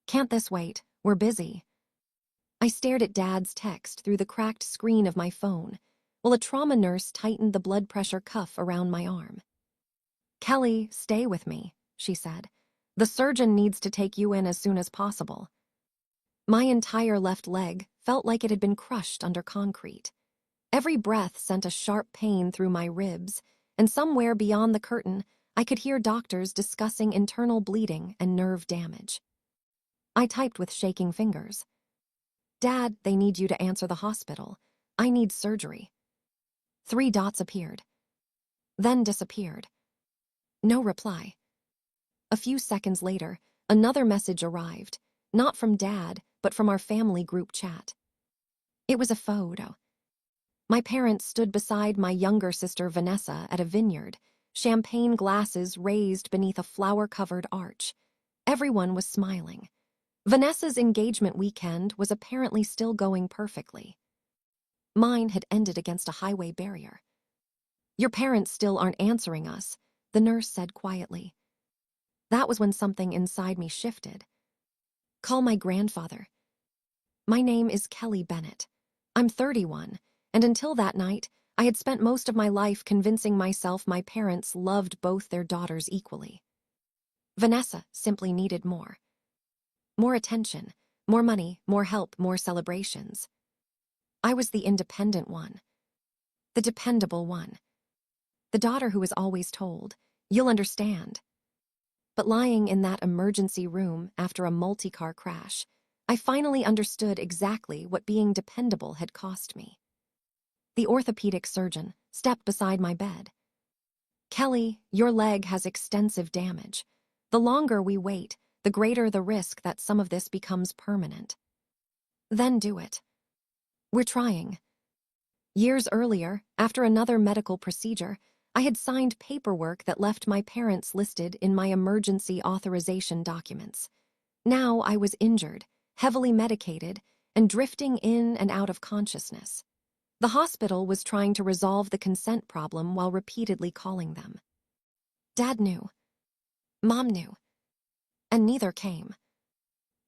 Can't this wait? We're busy. I stared at Dad's text through the cracked screen of my phone, while a trauma nurse tightened the blood pressure cuff around my arm. Kelly, stay with me, she said. The surgeon needs to take you in as soon as possible. My entire left leg felt like it had been crushed under concrete. Every breath sent a sharp pain through my ribs, and somewhere beyond the curtain, I could hear doctors discussing internal bleeding and nerve damage. I typed with shaking fingers. Dad, they need you to answer the hospital. I need surgery. 3 dots appeared. Then disappeared. No reply. A few seconds later, another message arrived, not from Dad, but from our family group chat. It was a photo. My parents stood beside my younger sister Vanessa at a vineyard, champagne glasses raised beneath a flower-covered arch. Everyone was smiling. Vanessa's engagement weekend was apparently still going perfectly. Mine had ended against a highway barrier. Your parents still aren't answering us, the nurse said quietly. That was when something inside me shifted. Call my grandfather. My name is Kelly Bennett. I'm 31, and until that night, I had spent most of my life convincing myself my parents loved both their daughters equally. Vanessa simply needed more. More attention, more money, more help, more celebrations. I was the independent one. The dependable one. The daughter who was always told, "You'll understand." But lying in that emergency room after a multi-car crash, I finally understood exactly what being dependable had cost me. The orthopedic surgeon stepped beside my bed. Kelly, your leg has extensive damage. The longer we wait, the greater the risk that some of this becomes permanent. Then do it. We're trying. Years earlier, after another medical procedure, I had signed paperwork that left my parents listed in my emergency authorization documents. Now I was injured, heavily medicated, and drifting in and out of consciousness. The hospital was trying to resolve the consent problem while repeatedly calling them. Dad knew. Mom knew. And neither came.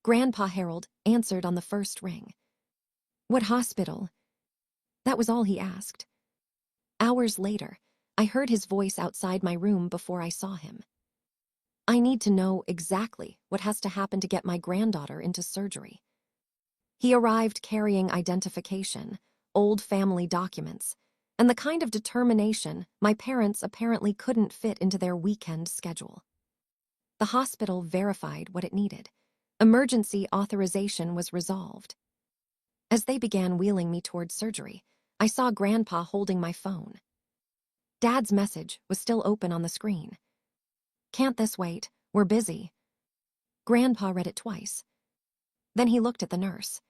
Grandpa Harold answered on the first ring. What hospital? That was all he asked. Hours later, I heard his voice outside my room before I saw him. I need to know exactly what has to happen to get my granddaughter into surgery. He arrived carrying identification, old family documents, and the kind of determination my parents apparently couldn't fit into their weekend schedule. The hospital verified what it needed. Emergency authorization was resolved. As they began wheeling me toward surgery, I saw Grandpa holding my phone. Dad's message was still open on the screen. Can't this wait? We're busy. Grandpa read it twice. Then he looked at the nurse.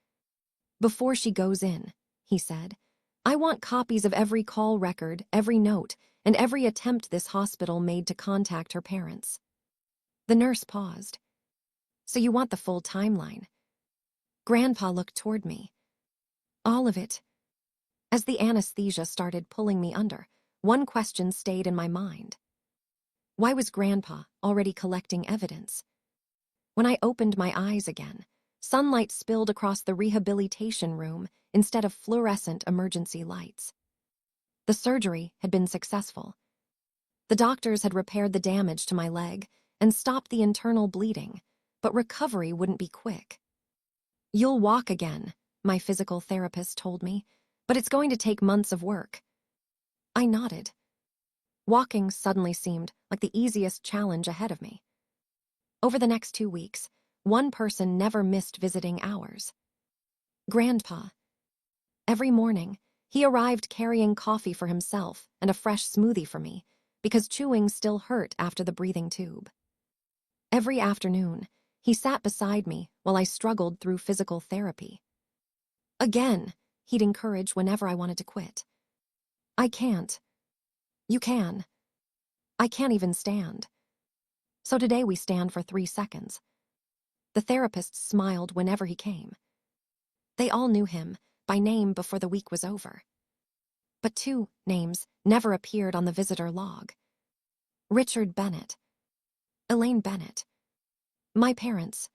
Before she goes in, he said, I want copies of every call record, every note, and every attempt this hospital made to contact her parents. The nurse paused. So you want the full timeline? Grandpa looked toward me. All of it. As the anesthesia started pulling me under, one question stayed in my mind. Why was Grandpa already collecting evidence? When I opened my eyes again, sunlight spilled across the rehabilitation room instead of fluorescent emergency lights. The surgery had been successful. The doctors had repaired the damage to my leg and stopped the internal bleeding, but recovery wouldn't be quick. You'll walk again, my physical therapist told me, but it's going to take months of work. I nodded. Walking suddenly seemed like the easiest challenge ahead of me. Over the next 2 weeks, one person never missed visiting hours. Grandpa. Every morning, he arrived carrying coffee for himself and a fresh smoothie for me, because chewing still hurt after the breathing tube. Every afternoon, he sat beside me while I struggled through physical therapy. Again, he'd encourage whenever I wanted to quit. I can't. You can. I can't even stand. So today we stand for 3 seconds. The therapist smiled whenever he came. They all knew him by name before the week was over. But 2 names never appeared on the visitor log. Richard Bennett. Elaine Bennett. My parents.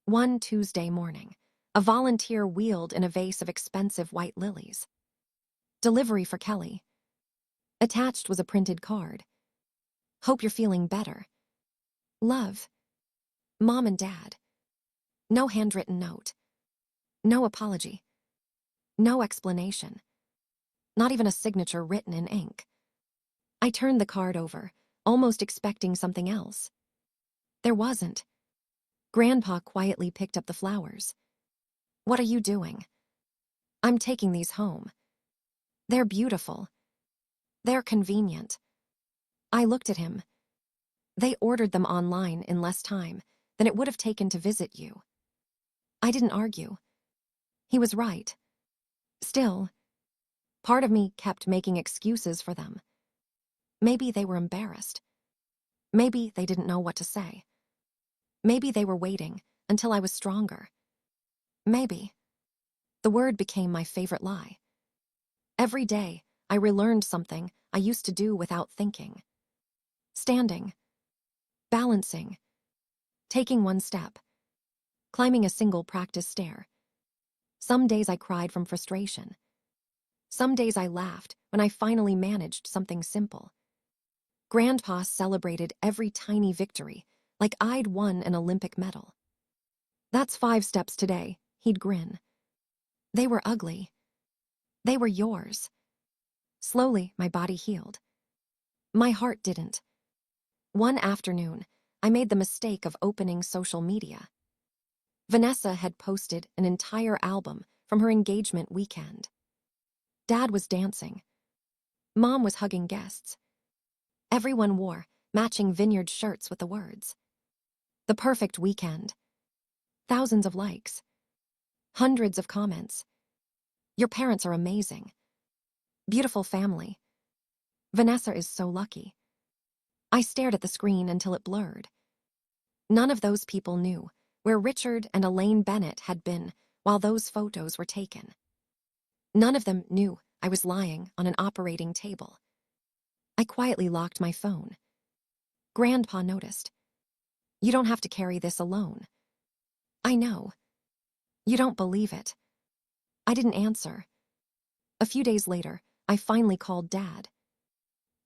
One Tuesday morning, a volunteer wheeled in a vase of expensive white lilies. Delivery for Kelly. Attached was a printed card. Hope you're feeling better. Love. Mom and Dad. No handwritten note. No apology. No explanation. Not even a signature written in ink. I turned the card over, almost expecting something else. There wasn't. Grandpa quietly picked up the flowers. What are you doing? I'm taking these home. They're beautiful. They're convenient. I looked at him. They ordered them online in less time than it would have taken to visit you. I didn't argue. He was right. Still, part of me kept making excuses for them. Maybe they were embarrassed. Maybe they didn't know what to say. Maybe they were waiting until I was stronger. Maybe. The word became my favorite lie. Every day, I relearned something I used to do without thinking. Standing. Balancing. Taking one step. Climbing a single practice stair. Some days I cried from frustration. Some days I laughed when I finally managed something simple. Grandpa celebrated every tiny victory like I'd won an Olympic medal. That's 5 steps today, he'd grin. They were ugly. They were yours. Slowly, my body healed. My heart didn't. One afternoon, I made the mistake of opening social media. Vanessa had posted an entire album from her engagement weekend. Dad was dancing. Mom was hugging guests. Everyone wore matching vineyard shirts with the words, "The perfect weekend." Thousands of likes. Hundreds of comments. "Your parents are amazing. Beautiful family. Vanessa is so lucky." I stared at the screen until it blurred. None of those people knew where Richard and Elaine Bennett had been while those photos were taken. None of them knew I was lying on an operating table. I quietly locked my phone. Grandpa noticed. "You don't have to carry this alone." "I know. You don't believe it." I didn't answer. A few days later, I finally called Dad.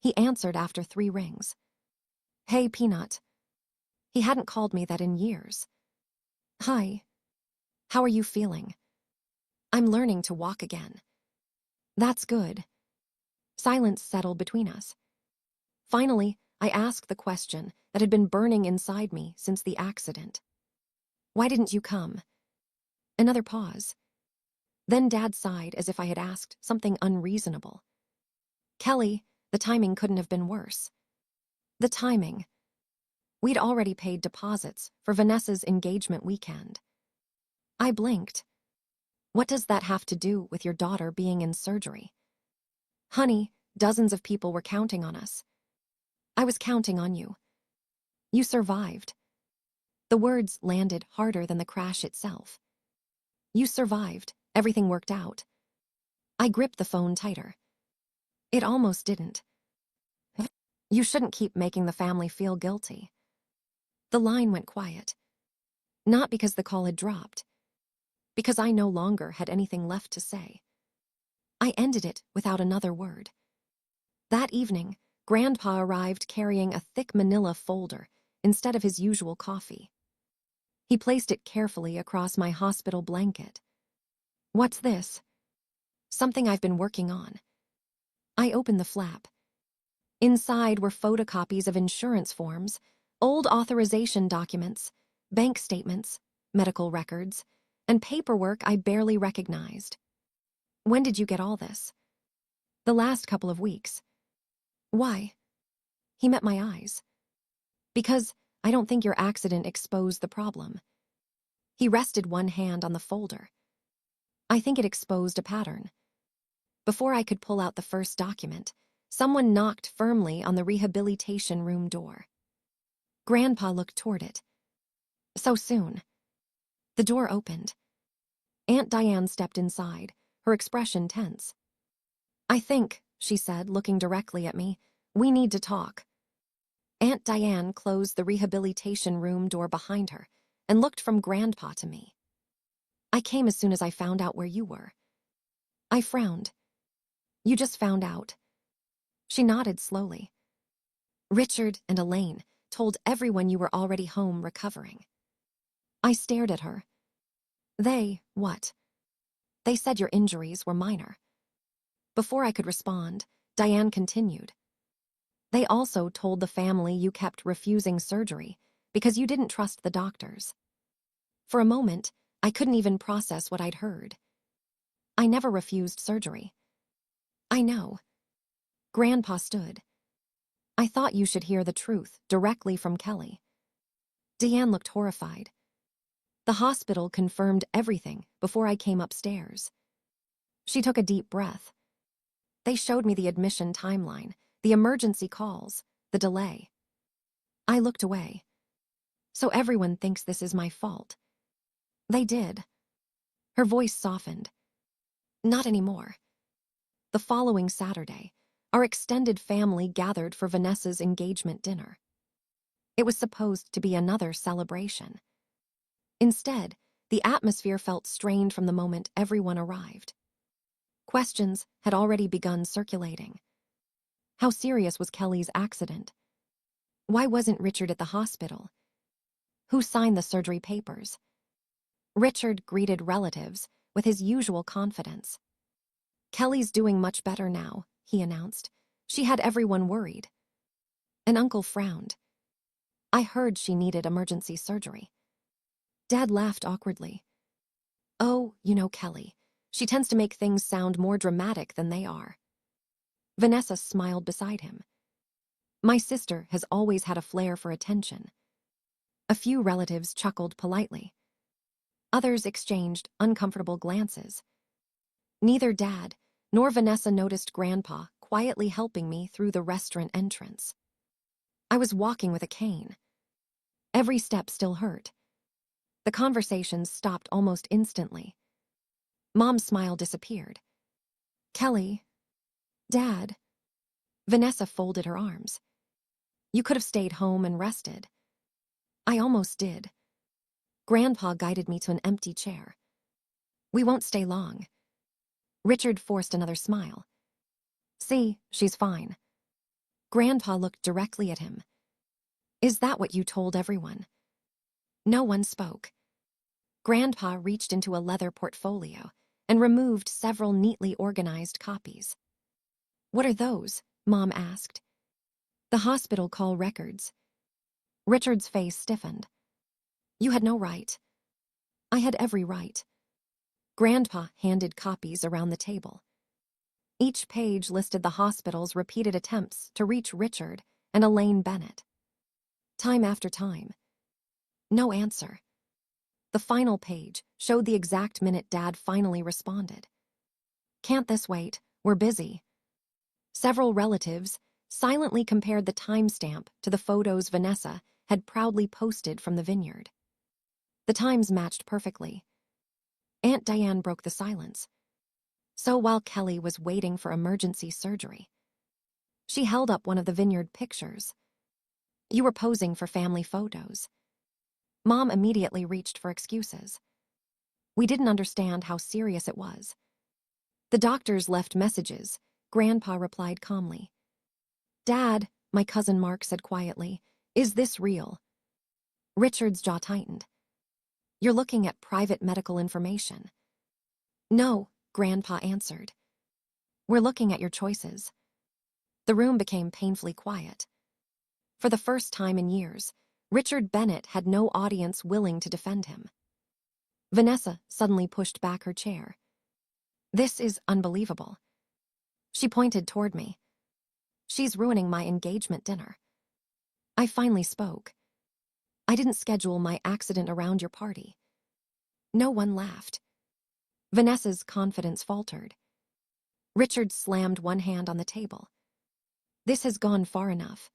He answered after 3 rings. "Hey, Peanut." He hadn't called me that in years. "Hi. How are you feeling?" "I'm learning to walk again." "That's good." Silence settled between us. Finally, I asked the question that had been burning inside me since the accident. "Why didn't you come?" Another pause. Then Dad sighed as if I had asked something unreasonable. "Kelly, the timing couldn't have been worse." The timing. We'd already paid deposits for Vanessa's engagement weekend. I blinked. "What does that have to do with your daughter being in surgery?" "Honey, dozens of people were counting on us." "I was counting on you. You survived." The words landed harder than the crash itself. "You survived. Everything worked out." I gripped the phone tighter. It almost didn't. "You shouldn't keep making the family feel guilty." The line went quiet. Not because the call had dropped. Because I no longer had anything left to say. I ended it without another word. That evening, Grandpa arrived carrying a thick manila folder instead of his usual coffee. He placed it carefully across my hospital blanket. "What's this?" "Something I've been working on." I opened the flap. Inside were photocopies of insurance forms, old authorization documents, bank statements, medical records, and paperwork I barely recognized. "When did you get all this?" "The last couple of weeks." "Why?" He met my eyes. "Because I don't think your accident exposed the problem." He rested one hand on the folder. "I think it exposed a pattern." Before I could pull out the first document, someone knocked firmly on the rehabilitation room door. Grandpa looked toward it. "So soon." The door opened. Aunt Diane stepped inside, her expression tense. "I think," she said, looking directly at me, "we need to talk." Aunt Diane closed the rehabilitation room door behind her and looked from Grandpa to me. I came as soon as I found out where you were. I frowned. You just found out. She nodded slowly. Richard and Elaine told everyone you were already home recovering. I stared at her. They, what? They said your injuries were minor. Before I could respond, Diane continued. They also told the family you kept refusing surgery because you didn't trust the doctors. For a moment, I couldn't even process what I'd heard. I never refused surgery. I know. Grandpa stood. I thought you should hear the truth directly from Kelly. Diane looked horrified. The hospital confirmed everything before I came upstairs. She took a deep breath. They showed me the admission timeline, the emergency calls, the delay. I looked away. So everyone thinks this is my fault. They did. Her voice softened. Not anymore. The following Saturday, our extended family gathered for Vanessa's engagement dinner. It was supposed to be another celebration. Instead, the atmosphere felt strained from the moment everyone arrived. Questions had already begun circulating. How serious was Kelly's accident? Why wasn't Richard at the hospital? Who signed the surgery papers? Richard greeted relatives with his usual confidence. Kelly's doing much better now, he announced. She had everyone worried. An uncle frowned. I heard she needed emergency surgery. Dad laughed awkwardly. Oh, you know Kelly. She tends to make things sound more dramatic than they are. Vanessa smiled beside him. My sister has always had a flair for attention. A few relatives chuckled politely. Others exchanged uncomfortable glances. Neither Dad nor Vanessa noticed Grandpa quietly helping me through the restaurant entrance. I was walking with a cane. Every step still hurt. The conversations stopped almost instantly. Mom's smile disappeared. Kelly, Dad. Vanessa folded her arms. You could have stayed home and rested. I almost did. Grandpa guided me to an empty chair. We won't stay long. Richard forced another smile. See, she's fine. Grandpa looked directly at him. Is that what you told everyone? No one spoke. Grandpa reached into a leather portfolio and removed several neatly organized copies. What are those? Mom asked. The hospital call records. Richard's face stiffened. You had no right. I had every right. Grandpa handed copies around the table. Each page listed the hospital's repeated attempts to reach Richard and Elaine Bennett. Time after time. No answer. The final page showed the exact minute Dad finally responded. Can't this wait? We're busy. Several relatives silently compared the timestamp to the photos Vanessa had proudly posted from the vineyard. The times matched perfectly. Aunt Diane broke the silence. So while Kelly was waiting for emergency surgery, she held up one of the vineyard pictures. You were posing for family photos. Mom immediately reached for excuses. We didn't understand how serious it was. The doctors left messages. Grandpa replied calmly. Dad, my cousin Mark said quietly, is this real? Richard's jaw tightened. You're looking at private medical information. No, Grandpa answered. We're looking at your choices. The room became painfully quiet. For the first time in years, Richard Bennett had no audience willing to defend him. Vanessa suddenly pushed back her chair. This is unbelievable. She pointed toward me. She's ruining my engagement dinner. I finally spoke. I didn't schedule my accident around your party. No one laughed. Vanessa's confidence faltered. Richard slammed one hand on the table. This has gone far enough.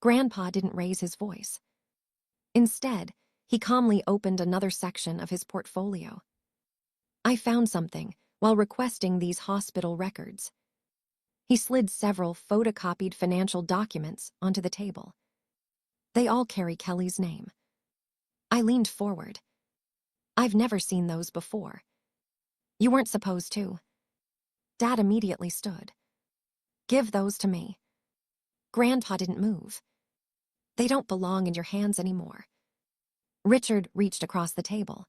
Grandpa didn't raise his voice. Instead, he calmly opened another section of his portfolio. I found something while requesting these hospital records. He slid several photocopied financial documents onto the table. They all carry Kelly's name. I leaned forward. I've never seen those before. You weren't supposed to. Dad immediately stood. Give those to me. Grandpa didn't move. They don't belong in your hands anymore. Richard reached across the table.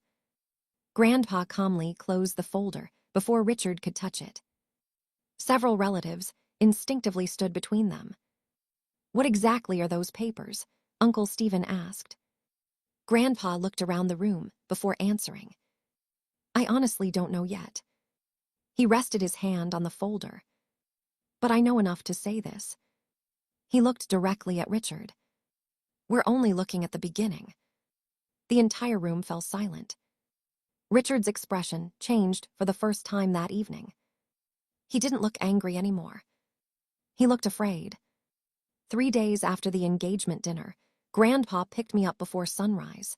Grandpa calmly closed the folder before Richard could touch it. Several relatives instinctively stood between them. What exactly are those papers? Uncle Stephen asked. Grandpa looked around the room before answering. I honestly don't know yet. He rested his hand on the folder. But I know enough to say this. He looked directly at Richard. We're only looking at the beginning. The entire room fell silent. Richard's expression changed for the first time that evening. He didn't look angry anymore. He looked afraid. 3 days after the engagement dinner, Grandpa picked me up before sunrise.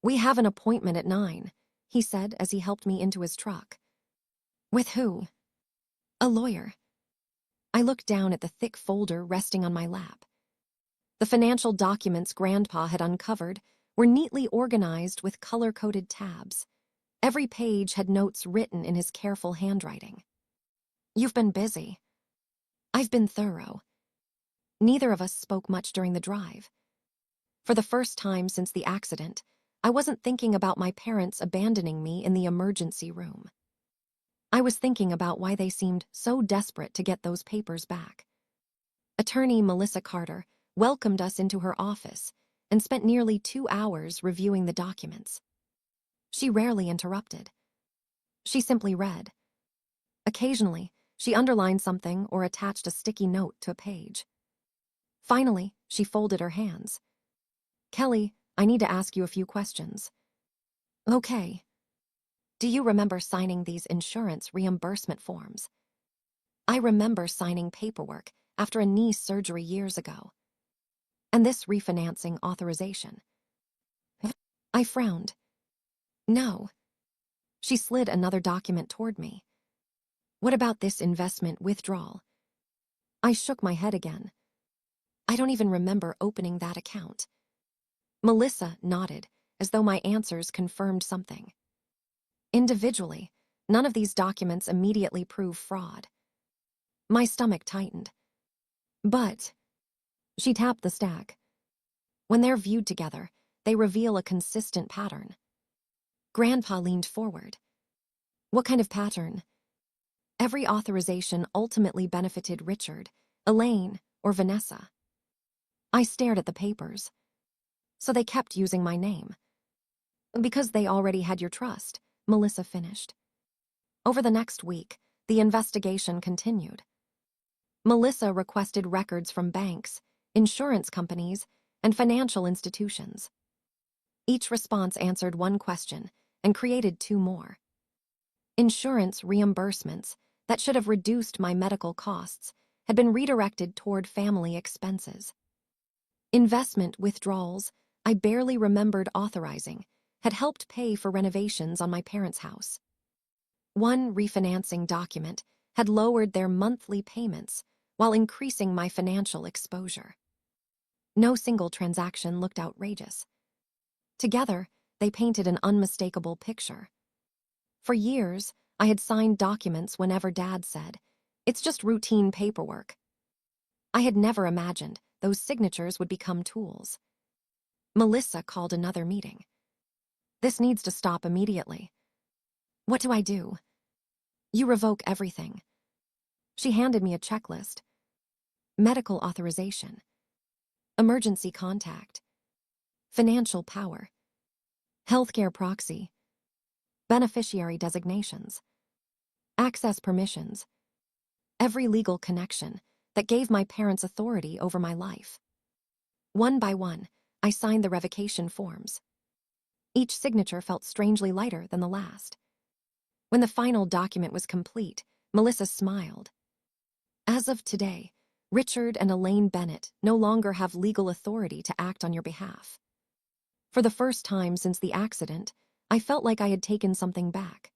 We have an appointment at 9, he said as he helped me into his truck. With who? A lawyer. I looked down at the thick folder resting on my lap. The financial documents Grandpa had uncovered were neatly organized with color-coded tabs. Every page had notes written in his careful handwriting. You've been busy. I've been thorough. Neither of us spoke much during the drive. For the first time since the accident, I wasn't thinking about my parents abandoning me in the emergency room. I was thinking about why they seemed so desperate to get those papers back. Attorney Melissa Carter welcomed us into her office and spent nearly 2 hours reviewing the documents. She rarely interrupted. She simply read. Occasionally, she underlined something or attached a sticky note to a page. Finally, she folded her hands. Kelly, I need to ask you a few questions. Okay. Do you remember signing these insurance reimbursement forms? I remember signing paperwork after a knee surgery years ago. And this refinancing authorization. I frowned. No. She slid another document toward me. What about this investment withdrawal? I shook my head again. I don't even remember opening that account. Melissa nodded, as though my answers confirmed something. Individually, none of these documents immediately prove fraud. My stomach tightened. But, she tapped the stack. When they're viewed together, they reveal a consistent pattern. Grandpa leaned forward. What kind of pattern? Every authorization ultimately benefited Richard, Elaine, or Vanessa. I stared at the papers. So they kept using my name. Because they already had your trust, Melissa finished. Over the next week, the investigation continued. Melissa requested records from banks, insurance companies, and financial institutions. Each response answered one question and created 2 more. Insurance reimbursements that should have reduced my medical costs had been redirected toward family expenses. Investment withdrawals I barely remembered authorizing had helped pay for renovations on my parents' house. One refinancing document had lowered their monthly payments while increasing my financial exposure. No single transaction looked outrageous. Together, they painted an unmistakable picture. For years, I had signed documents whenever Dad said, "It's just routine paperwork." I had never imagined those signatures would become tools. Melissa called another meeting. This needs to stop immediately. What do I do? You revoke everything. She handed me a checklist. Medical authorization. Emergency contact. Financial power. Healthcare proxy. Beneficiary designations. Access permissions. Every legal connection that gave my parents authority over my life. One by one, I signed the revocation forms. Each signature felt strangely lighter than the last. When the final document was complete, Melissa smiled. As of today, Richard and Elaine Bennett no longer have legal authority to act on your behalf. For the first time since the accident, I felt like I had taken something back.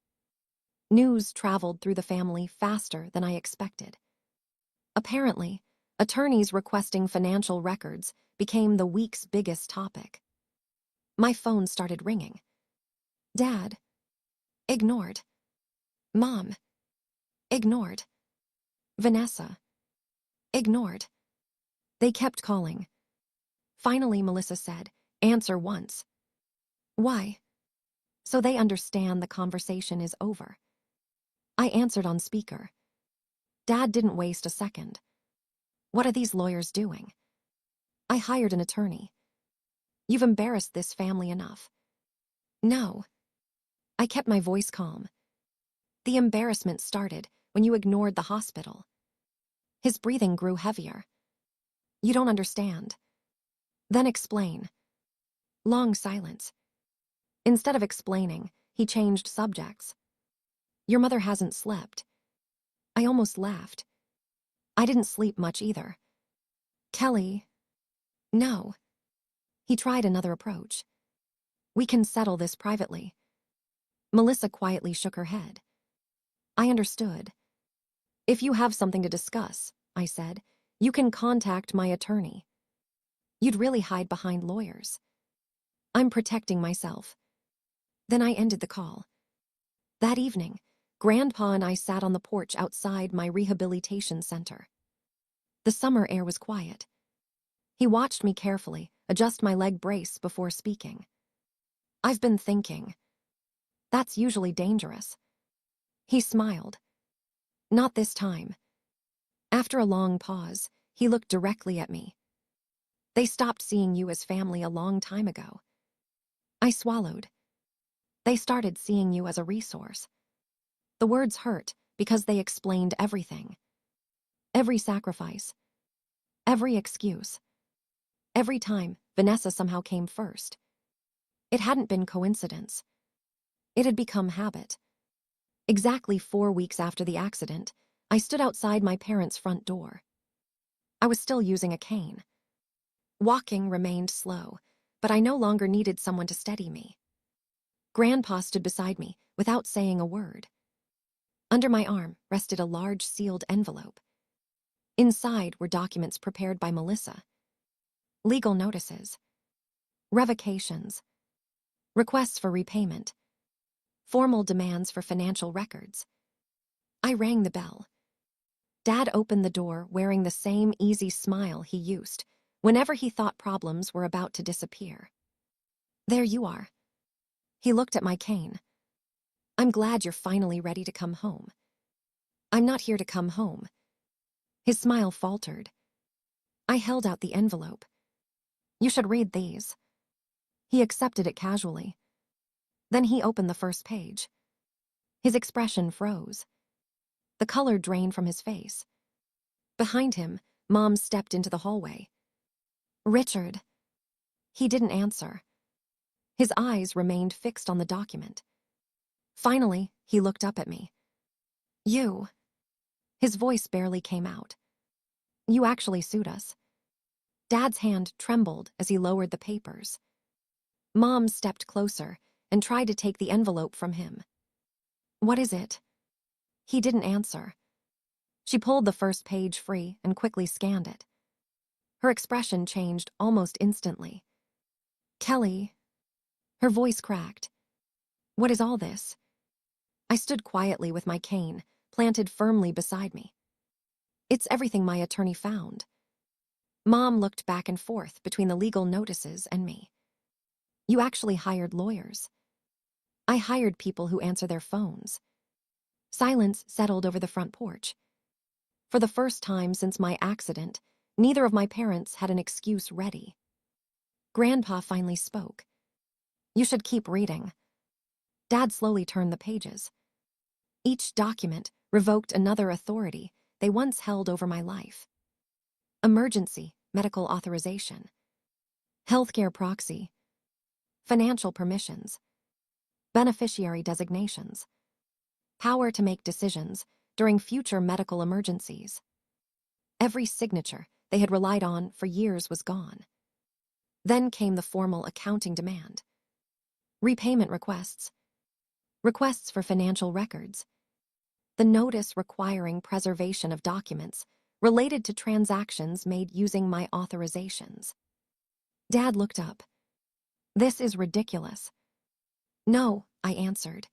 News traveled through the family faster than I expected. Apparently, attorneys requesting financial records became the week's biggest topic. My phone started ringing. Dad. Ignored. Mom. Ignored. Vanessa. Ignored. They kept calling. Finally, Melissa said, "Answer once." Why? So they understand the conversation is over. I answered on speaker. Dad didn't waste a second. What are these lawyers doing? I hired an attorney. You've embarrassed this family enough. No. I kept my voice calm. The embarrassment started when you ignored the hospital. His breathing grew heavier. You don't understand. Then explain. Long silence. Instead of explaining, he changed subjects. Your mother hasn't slept. I almost laughed. I didn't sleep much either. Kelly. No. He tried another approach. We can settle this privately. Melissa quietly shook her head. I understood. If you have something to discuss, I said, you can contact my attorney. You'd really hide behind lawyers. I'm protecting myself. Then I ended the call. That evening, Grandpa and I sat on the porch outside my rehabilitation center. The summer air was quiet. He watched me carefully, adjust my leg brace before speaking. I've been thinking. That's usually dangerous. He smiled. Not this time. After a long pause, he looked directly at me. They stopped seeing you as family a long time ago. I swallowed. They started seeing you as a resource. The words hurt because they explained everything. Every sacrifice. Every excuse. Every time Vanessa somehow came first. It hadn't been coincidence. It had become habit. Exactly 4 weeks after the accident, I stood outside my parents' front door. I was still using a cane. Walking remained slow, but I no longer needed someone to steady me. Grandpa stood beside me without saying a word. Under my arm rested a large sealed envelope. Inside were documents prepared by Melissa. Legal notices. Revocations. Requests for repayment. Formal demands for financial records. I rang the bell. Dad opened the door wearing the same easy smile he used whenever he thought problems were about to disappear. There you are. He looked at my cane. I'm glad you're finally ready to come home. I'm not here to come home. His smile faltered. I held out the envelope. You should read these. He accepted it casually. Then he opened the first page. His expression froze. The color drained from his face. Behind him, Mom stepped into the hallway. Richard. He didn't answer. His eyes remained fixed on the document. Finally, he looked up at me. You. His voice barely came out. You actually sued us. Dad's hand trembled as he lowered the papers. Mom stepped closer and tried to take the envelope from him. What is it? He didn't answer. She pulled the first page free and quickly scanned it. Her expression changed almost instantly. Kelly. Her voice cracked. What is all this? I stood quietly with my cane, planted firmly beside me. It's everything my attorney found. Mom looked back and forth between the legal notices and me. You actually hired lawyers. I hired people who answer their phones. Silence settled over the front porch. For the first time since my accident, neither of my parents had an excuse ready. Grandpa finally spoke. You should keep reading. Dad slowly turned the pages. Each document revoked another authority they once held over my life. Emergency medical authorization. Healthcare proxy. Financial permissions. Beneficiary designations. Power to make decisions during future medical emergencies. Every signature they had relied on for years was gone. Then came the formal accounting demand. Repayment requests. Requests for financial records. The notice requiring preservation of documents related to transactions made using my authorizations. Dad looked up. This is ridiculous. No, I answered.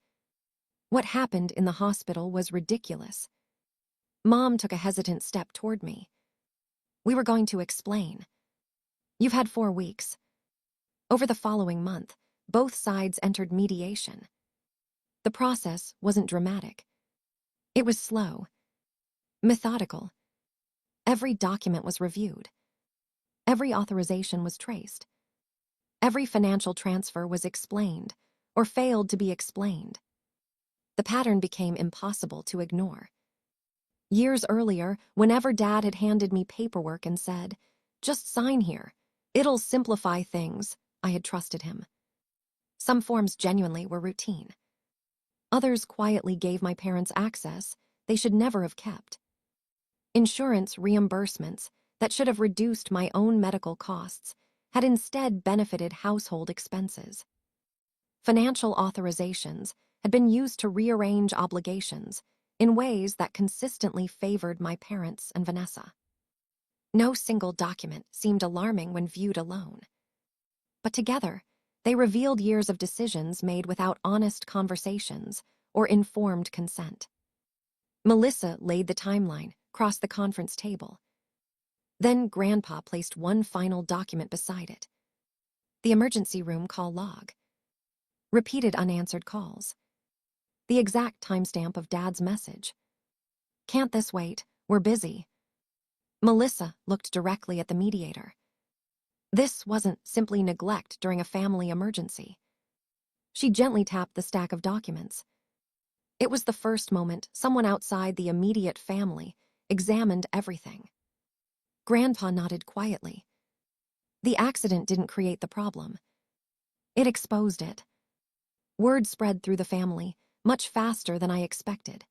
What happened in the hospital was ridiculous. Mom took a hesitant step toward me. We were going to explain. You've had 4 weeks. Over the following month, both sides entered mediation. The process wasn't dramatic. It was slow, methodical. Every document was reviewed. Every authorization was traced. Every financial transfer was explained, or failed to be explained. The pattern became impossible to ignore. Years earlier, whenever Dad had handed me paperwork and said, "Just sign here, it'll simplify things," I had trusted him. Some forms genuinely were routine. Others quietly gave my parents access they should never have kept. Insurance reimbursements that should have reduced my own medical costs had instead benefited household expenses. Financial authorizations had been used to rearrange obligations in ways that consistently favored my parents and Vanessa. No single document seemed alarming when viewed alone. But together, they revealed years of decisions made without honest conversations or informed consent. Melissa laid the timeline across the conference table. Then Grandpa placed one final document beside it. The emergency room call log. Repeated unanswered calls. The exact timestamp of Dad's message. "Can't this wait? We're busy." Melissa looked directly at the mediator. This wasn't simply neglect during a family emergency. She gently tapped the stack of documents. It was the first moment someone outside the immediate family examined everything. Grandpa nodded quietly. The accident didn't create the problem. It exposed it. Word spread through the family much faster than I expected.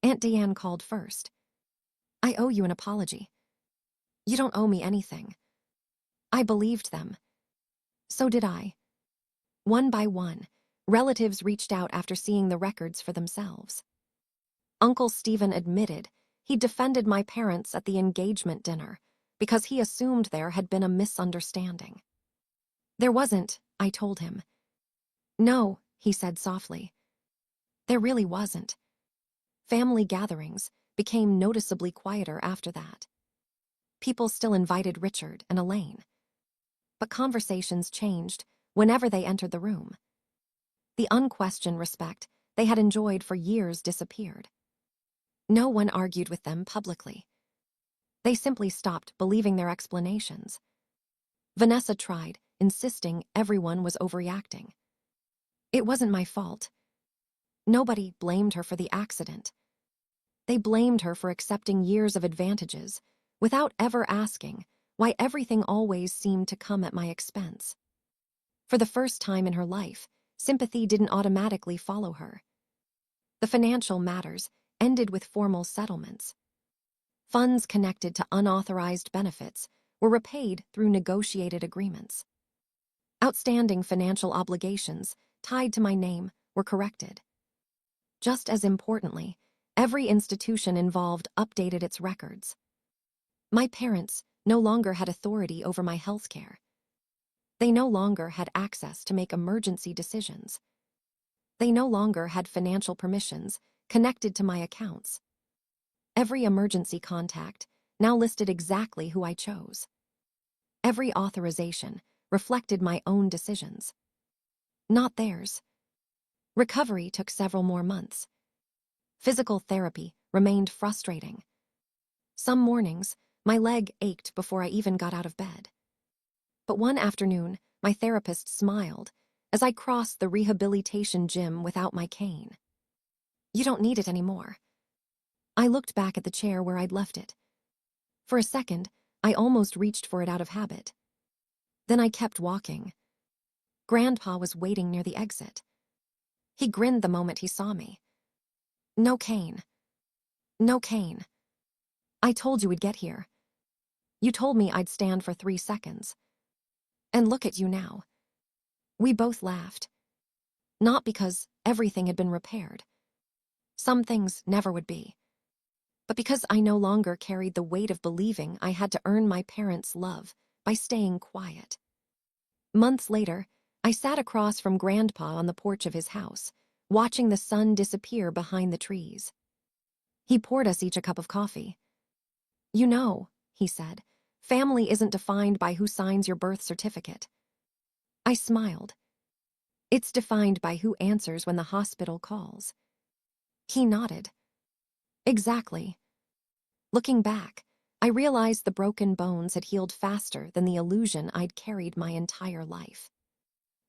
Aunt Deanne called first. "I owe you an apology." "You don't owe me anything." I believed them. So did I. One by one, relatives reached out after seeing the records for themselves. Uncle Stephen admitted he defended my parents at the engagement dinner because he assumed there had been a misunderstanding. "There wasn't," I told him. "No," he said softly. "There really wasn't." Family gatherings became noticeably quieter after that. People still invited Richard and Elaine. But conversations changed whenever they entered the room. The unquestioned respect they had enjoyed for years disappeared. No one argued with them publicly. They simply stopped believing their explanations. Vanessa tried, insisting everyone was overreacting. It wasn't my fault. Nobody blamed her for the accident. They blamed her for accepting years of advantages without ever asking why everything always seemed to come at my expense. For the first time in her life, sympathy didn't automatically follow her. The financial matters ended with formal settlements. Funds connected to unauthorized benefits were repaid through negotiated agreements. Outstanding financial obligations tied to my name were corrected. Just as importantly, every institution involved updated its records. My parents no longer had authority over my health care. They no longer had access to make emergency decisions. They no longer had financial permissions connected to my accounts. Every emergency contact now listed exactly who I chose. Every authorization reflected my own decisions, not theirs. Recovery took several more months. Physical therapy remained frustrating. Some mornings, my leg ached before I even got out of bed. But one afternoon, my therapist smiled as I crossed the rehabilitation gym without my cane. "You don't need it anymore." I looked back at the chair where I'd left it. For a second, I almost reached for it out of habit. Then I kept walking. Grandpa was waiting near the exit. He grinned the moment he saw me. "No cane. No cane. I told you we'd get here. You told me I'd stand for 3 seconds. And look at you now." We both laughed. Not because everything had been repaired. Some things never would be. But because I no longer carried the weight of believing I had to earn my parents' love by staying quiet. Months later, I sat across from Grandpa on the porch of his house, watching the sun disappear behind the trees. He poured us each a cup of coffee. "You know," he said, "family isn't defined by who signs your birth certificate." I smiled. "It's defined by who answers when the hospital calls." He nodded. "Exactly." Looking back, I realized the broken bones had healed faster than the illusion I'd carried my entire life.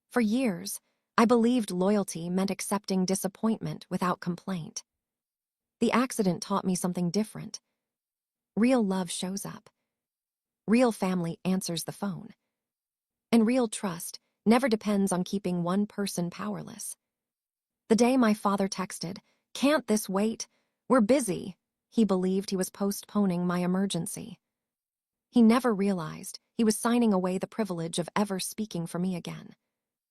For years, I believed loyalty meant accepting disappointment without complaint. The accident taught me something different. Real love shows up. Real family answers the phone. And real trust never depends on keeping one person powerless. The day my father texted, "Can't this wait? We're busy," he believed he was postponing my emergency. He never realized he was signing away the privilege of ever speaking for me again.